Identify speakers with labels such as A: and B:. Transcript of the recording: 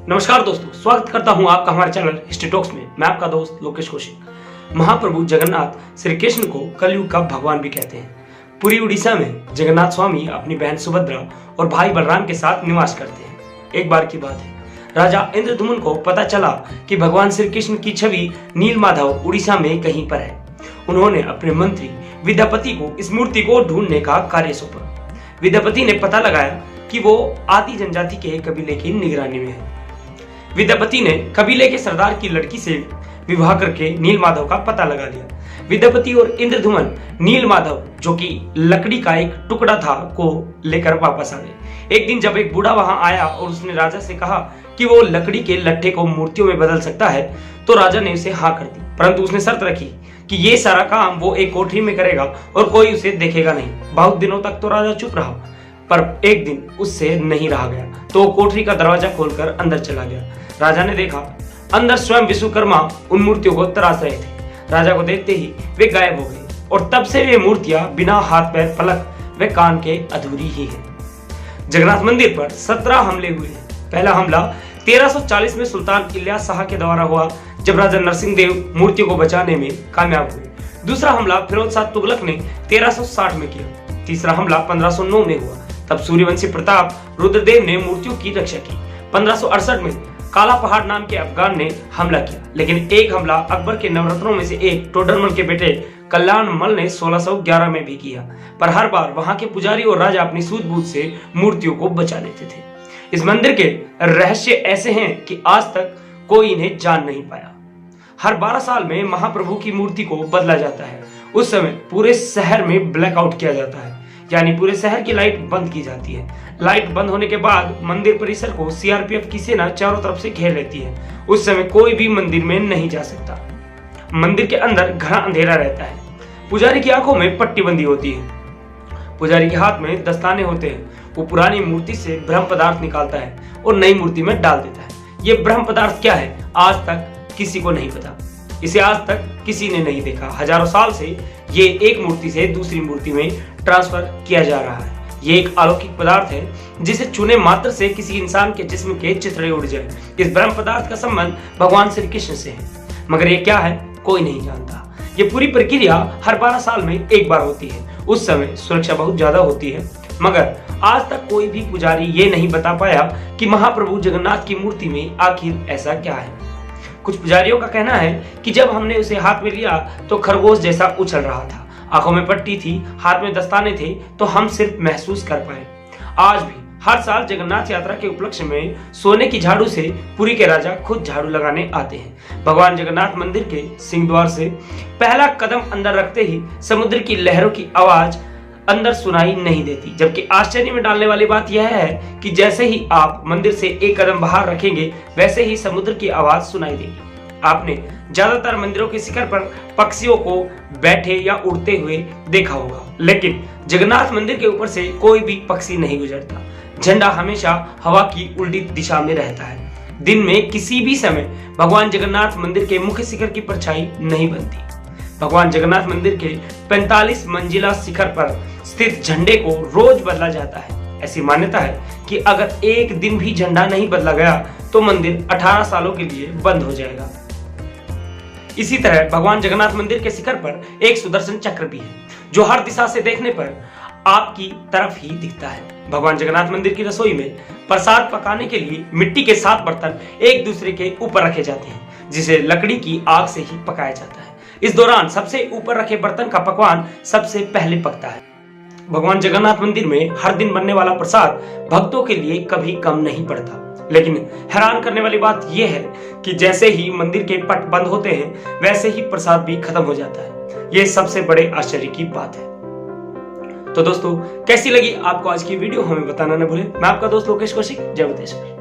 A: नमस्कार दोस्तों, स्वागत करता हूं आपका हमारे चैनल हिस्ट्री टॉक्स में। मैं आपका दोस्त लोकेश कौशिक। महाप्रभु जगन्नाथ श्री कृष्ण को कलयुग का भगवान भी कहते हैं। पूरी उड़ीसा में जगन्नाथ स्वामी अपनी बहन सुभद्रा और भाई बलराम के साथ निवास करते हैं। एक बार की बात है, राजा इंद्रद्युम्न को पता चला कि भगवान श्री कृष्ण की छवि नीलमाधव उड़ीसा में कहीं पर है। उन्होंने अपने मंत्री विद्यापति को इस मूर्ति को ढूंढने का कार्य सौंपा। विद्यापति ने पता लगाया कि वो आदि जनजाति के कबीले की निगरानी में है। विद्यापति ने कबीले के सरदार की लड़की से विवाह करके नीलमाधव का पता लगा लिया। विद्यापति और इंद्रद्युम्न नीलमाधव, जो कि लकड़ी का एक टुकड़ा था, को लेकर वापस आ गए। एक दिन जब एक बूढ़ा वहां आया और उसने राजा से कहा कि वो लकड़ी के लट्ठे को मूर्तियों में बदल सकता है, तो राजा ने उसे हाँ कर दी, परंतु उसने शर्त रखी कि ये सारा काम वो एक कोठरी में करेगा और कोई उसे देखेगा नहीं। बहुत दिनों तक तो राजा चुप रहा, पर एक दिन उससे नहीं रहा गया तो कोठरी का दरवाजा खोलकर अंदर चला गया। राजा ने देखा अंदर स्वयं विश्वकर्मा उन मूर्तियों को तराश रहे थे। राजा को देखते ही वे गायब हो गए और तब से वे मूर्तियां बिना हाथ पैर पलक व कान के अधूरी ही है। जगन्नाथ मंदिर पर 17 हमले हुए हैं। पहला हमला 1340 में सुल्तान इलियास शाह के द्वारा हुआ, जब राजा नरसिंह देव मूर्तियों को बचाने में कामयाब हुए। दूसरा हमला फिरोज शाह तुगलक ने 1360 में किया। तीसरा हमला 1509 में हुआ, तब सूर्यवंशी प्रताप रुद्रदेव ने मूर्तियों की रक्षा की। 1568 में काला पहाड़ नाम के अफगान ने हमला किया, लेकिन एक हमला अकबर के नवरत्नों में से एक टोडरमल के बेटे कल्याणमल ने 1611 में भी किया, पर हर बार वहां के पुजारी और राजा अपनी सूझबूझ से मूर्तियों को बचा लेते थे। इस मंदिर के रहस्य ऐसे हैं कि आज तक कोई इन्हें जान नहीं पाया। हर 12 साल में महाप्रभु की मूर्ति को बदला जाता है। उस समय पूरे शहर में ब्लैकआउट किया जाता है, यानी पूरे शहर की लाइट बंद की जाती है। लाइट बंद होने के बाद मंदिर परिसर को सीआरपीएफ की सेना चारों तरफ से घेर लेती है। उस समय कोई भी मंदिर में नहीं जा सकता। मंदिर के अंदर घना अंधेरा रहता है। पुजारी की आंखों में पट्टी बंदी होती है। पुजारी के हाथ में दस्ताने होते हैं। वो पुरानी मूर्ति से ब्रह्म पदार्थ निकालता है और नई मूर्ति में डाल देता है। ये ब्रह्म पदार्थ क्या है, आज तक किसी को नहीं पता। इसे आज तक किसी ने नहीं देखा। हजारों साल से ये एक मूर्ति से दूसरी मूर्ति में ट्रांसफर किया जा रहा है। ये एक अलौकिक पदार्थ है जिसे छूने मात्र से किसी इंसान के जिस्म के चिथड़े उड़ जाए। इस ब्रह्म पदार्थ का संबंध भगवान श्री कृष्ण से है, मगर ये क्या है कोई नहीं जानता। ये पूरी प्रक्रिया हर 12 साल में एक बार होती है। उस समय सुरक्षा बहुत ज्यादा होती है, मगर आज तक कोई भी पुजारी ये नहीं बता पाया कि महाप्रभु जगन्नाथ की मूर्ति में आखिर ऐसा क्या है। कुछ पुजारियों का कहना है कि जब हमने उसे हाथ में लिया तो खरगोश जैसा उछल रहा था, आंखों में पट्टी थी, हाथ में दस्ताने थे, तो हम सिर्फ महसूस कर पाए। आज भी हर साल जगन्नाथ यात्रा के उपलक्ष्य में सोने की झाड़ू से पुरी के राजा खुद झाड़ू लगाने आते हैं। भगवान जगन्नाथ मंदिर के सिंह द्वार से पहला कदम अंदर रखते ही समुद्र की लहरों की आवाज अंदर सुनाई नहीं देती। जबकि आश्चर्य में डालने वाली बात यह है कि जैसे ही आप मंदिर से एक कदम बाहर रखेंगे, वैसे ही समुद्र की आवाज सुनाई देगी। आपने ज्यादातर मंदिरों के शिखर पर पक्षियों को बैठे या उड़ते हुए देखा होगा, लेकिन जगन्नाथ मंदिर के ऊपर से कोई भी पक्षी नहीं गुजरता। झंडा हमेशा हवा की उल्टी दिशा में रहता है। दिन में किसी भी समय भगवान जगन्नाथ मंदिर के मुख्य शिखर की परछाई नहीं बनती। भगवान जगन्नाथ मंदिर के 45 मंजिला शिखर पर स्थित झंडे को रोज बदला जाता है। ऐसी मान्यता है कि अगर एक दिन भी झंडा नहीं बदला गया तो मंदिर 18 सालों के लिए बंद हो जाएगा। इसी तरह भगवान जगन्नाथ मंदिर के शिखर पर एक सुदर्शन चक्र भी है, जो हर दिशा से देखने पर आपकी तरफ ही दिखता है। भगवान जगन्नाथ मंदिर की रसोई में प्रसाद पकाने के लिए मिट्टी के 7 बर्तन एक दूसरे के ऊपर रखे जाते हैं, जिसे लकड़ी की आग से ही पकाया जाता है। इस दौरान सबसे ऊपर रखे बर्तन का पकवान सबसे पहले पकता है। भगवान जगन्नाथ मंदिर में हर दिन बनने वाला प्रसाद भक्तों के लिए कभी कम नहीं पड़ता। लेकिन हैरान करने वाली बात यह है कि जैसे ही मंदिर के पट बंद होते हैं, वैसे ही प्रसाद भी खत्म हो जाता है। यह सबसे बड़े आश्चर्य की बात है। तो दोस्तों, कैसी लगी आपको आज की वीडियो, हमें बताना न भूलें। मैं आपका दोस्त लोकेश कौशिक। जय बतेश्वर।